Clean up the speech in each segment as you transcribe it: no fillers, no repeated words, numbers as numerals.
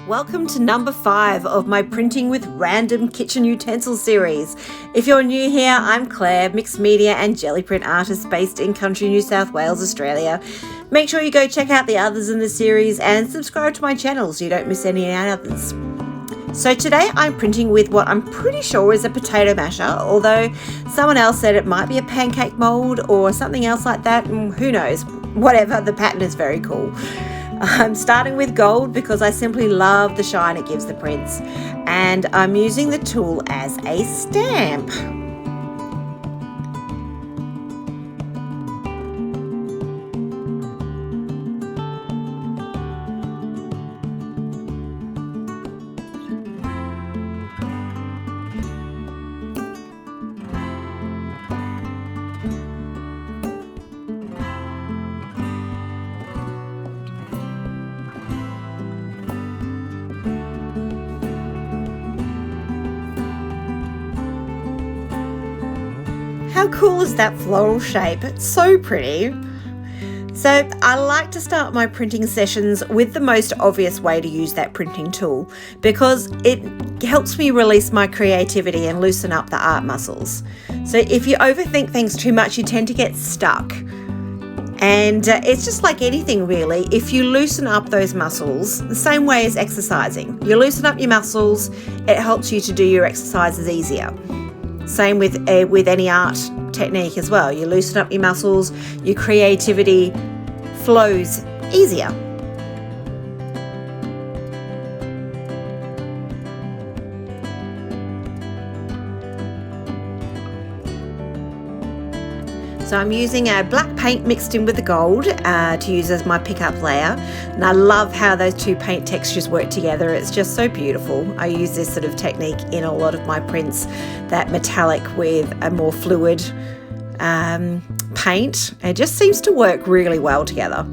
Welcome to number 5 of my Printing with Random Kitchen Utensils series. If you're new here, I'm Claire, mixed media and jelly print artist based in country New South Wales, Australia. Make sure you go check out the others in the series and subscribe to my channel so you don't miss any others. So today I'm printing with what I'm pretty sure is a potato masher, although someone else said it might be a pancake mold or something else like that, and who knows, whatever, the pattern is very cool. I'm starting with gold because I simply love the shine it gives the prints, and I'm using the tool as a stamp. How cool is that floral shape? It's so pretty. So I like to start my printing sessions with the most obvious way to use that printing tool because it helps me release my creativity and loosen up the art muscles. So if you overthink things too much, you tend to get stuck. And it's just like anything really. If you loosen up those muscles, the same way as exercising, you loosen up your muscles, it helps you to do your exercises easier. Same with any art technique as well. You loosen up your muscles, your creativity flows easier. So I'm using a black paint mixed in with the gold to use as my pickup layer, and I love how those two paint textures work together. It's just so beautiful. I use this sort of technique in a lot of my prints, that metallic with a more fluid paint. It just seems to work really well together.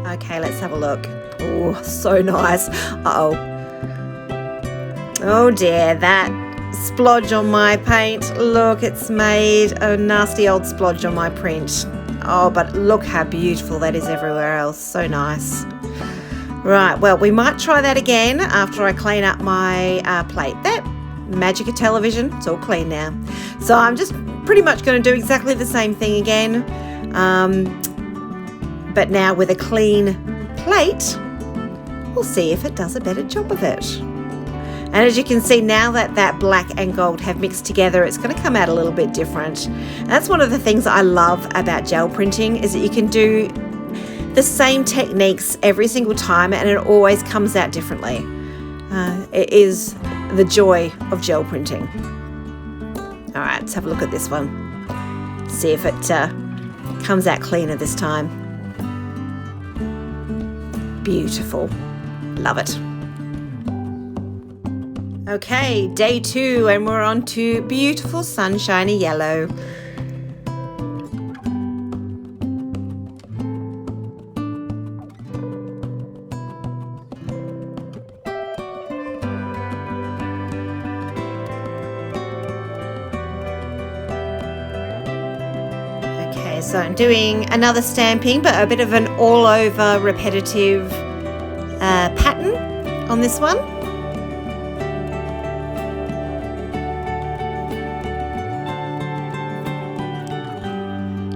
Okay, let's have a look. Oh, so nice. Uh-oh. Oh dear, that splodge on my paint. Look, it's made a nasty old splodge on my print. Oh, but look how beautiful that is everywhere else. So nice. Right, well, we might try that again after I clean up my plate. That magic of television, it's all clean now. So I'm just pretty much going to do exactly the same thing again. But now with a clean plate, we'll see if it does a better job of it. And as you can see, now that that black and gold have mixed together, it's going to come out a little bit different. And that's one of the things I love about gel printing, is that you can do the same techniques every single time and it always comes out differently. It is the joy of gel printing. All right, let's have a look at this one. See if it comes out cleaner this time. Beautiful. Love it. Okay, day 2, and we're on to beautiful sunshiny yellow. Okay, so I'm doing another stamping, but a bit of an all-over repetitive pattern on this one.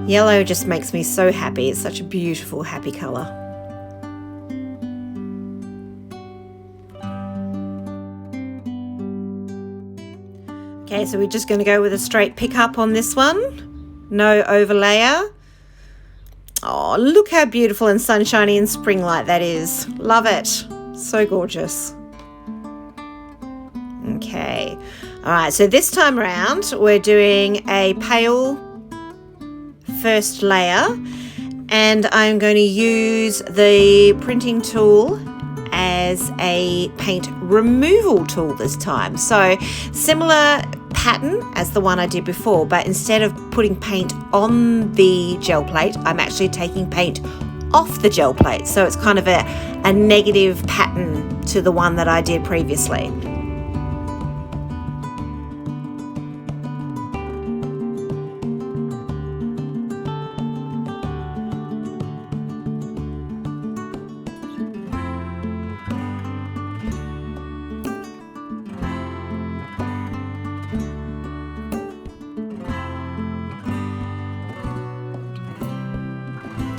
Yellow just makes me so happy. It's such a beautiful, happy colour. Okay, so we're just going to go with a straight pickup on this one. No overlayer. Oh, look how beautiful and sunshiny and spring-like that is. Love it. So gorgeous. Okay. All right, so this time around, we're doing a pale first layer, and I'm going to use the printing tool as as a paint removal tool this time. So similar pattern as the one I did before, but instead of putting paint on the gel plate, I'm actually taking paint off the gel plate. So it's kind of a negative pattern to the one that I did previously.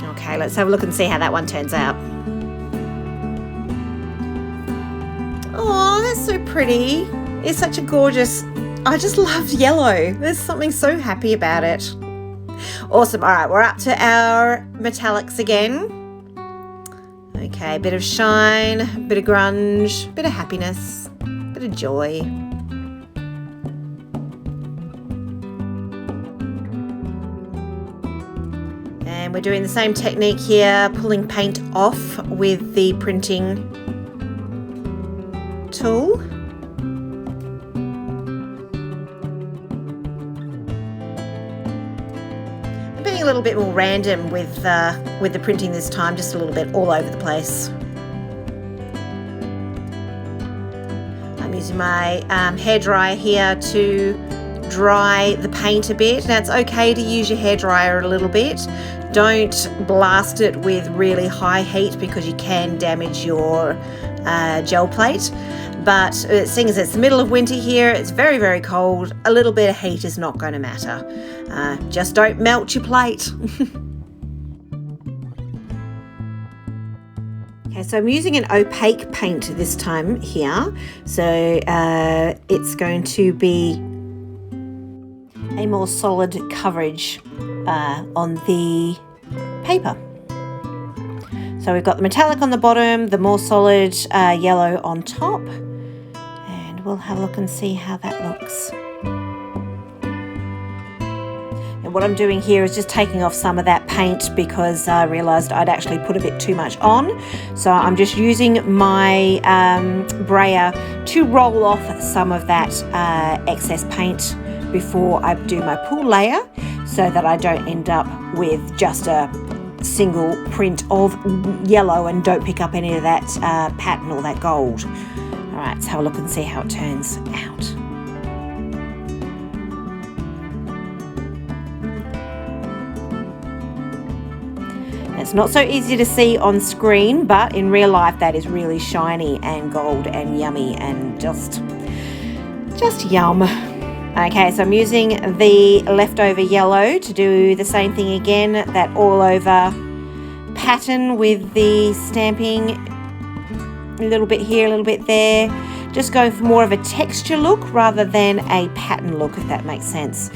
Okay, let's have a look and see how that one turns out. Oh, that's so pretty. It's such a gorgeous, I just love yellow. There's something so happy about it. Awesome. All right, we're up to our metallics again. Okay, a bit of shine, a bit of grunge, a bit of happiness, a bit of joy. And we're doing the same technique here, pulling paint off with the printing tool. I'm being a little bit more random with the printing this time, just a little bit all over the place. I'm using my hairdryer here to dry the paint a bit. Now it's okay to use your hairdryer a little bit. Don't blast it with really high heat because you can damage your gel plate. But seeing as it's the middle of winter here, it's very, very cold, a little bit of heat is not going to matter. Just don't melt your plate. Okay, so I'm using an opaque paint this time here. So it's going to be a more solid coverage on the paper. So we've got the metallic on the bottom, the more solid yellow on top, and we'll have a look and see how that looks. And what I'm doing here is just taking off some of that paint because I realised I'd actually put a bit too much on. So I'm just using my brayer to roll off some of that excess paint before I do my pool layer, so that I don't end up with just a single print of yellow and don't pick up any of that pattern or that gold. All right, let's have a look and see how it turns out. It's not so easy to see on screen, but in real life that is really shiny and gold and yummy and just yum. Okay, so I'm using the leftover yellow to do the same thing again, that all over pattern with the stamping, a little bit here, a little bit there. Just going for more of a texture look rather than a pattern look, if that makes sense.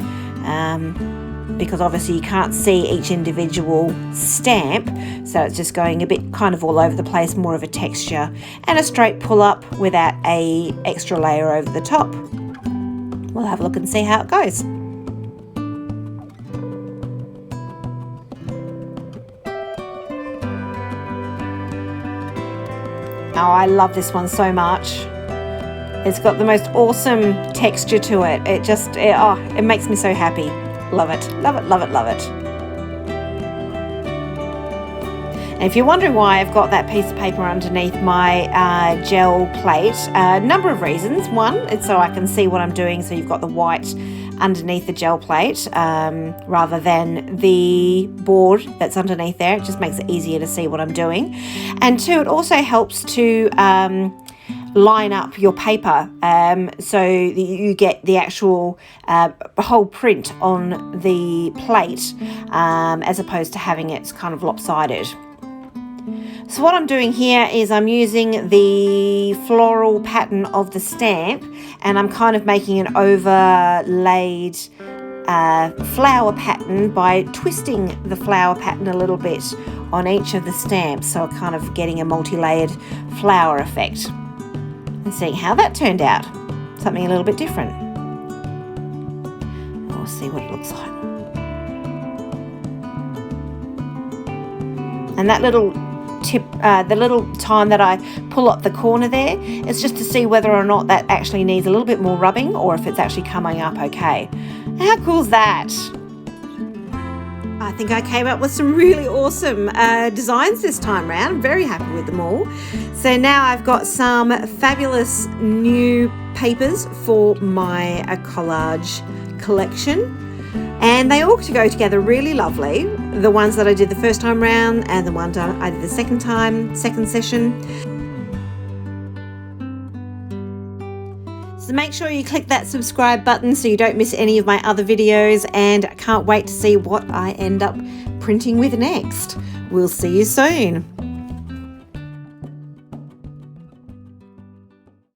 Because obviously you can't see each individual stamp, so it's just going a bit kind of all over the place, more of a texture, and a straight pull up without a extra layer over the top. We'll have a look and see how it goes. Oh, I love this one so much. It's got the most awesome texture to it. It makes me so happy. Love it, love it, love it, love it. And if you're wondering why I've got that piece of paper underneath my gel plate, a number of reasons. One, it's so I can see what I'm doing, so you've got the white underneath the gel plate rather than the board that's underneath there. It just makes it easier to see what I'm doing. And two, it also helps to line up your paper so that you get the actual whole print on the plate as opposed to having it kind of lopsided. So what I'm doing here is I'm using the floral pattern of the stamp, and I'm kind of making an overlaid flower pattern by twisting the flower pattern a little bit on each of the stamps, so kind of getting a multi-layered flower effect. And seeing how that turned out. Something a little bit different. We'll see what it looks like. And that little tip, the little time that I pull up the corner there, it's just to see whether or not that actually needs a little bit more rubbing or if it's actually coming up okay. How cool is that? I think I came up with some really awesome designs this time round. I'm very happy with them all. So now I've got some fabulous new papers for my collage collection. And they all go together really lovely. The ones that I did the first time round and the ones I did the second session. So make sure you click that subscribe button so you don't miss any of my other videos, and I can't wait to see what I end up printing with next. We'll see you soon.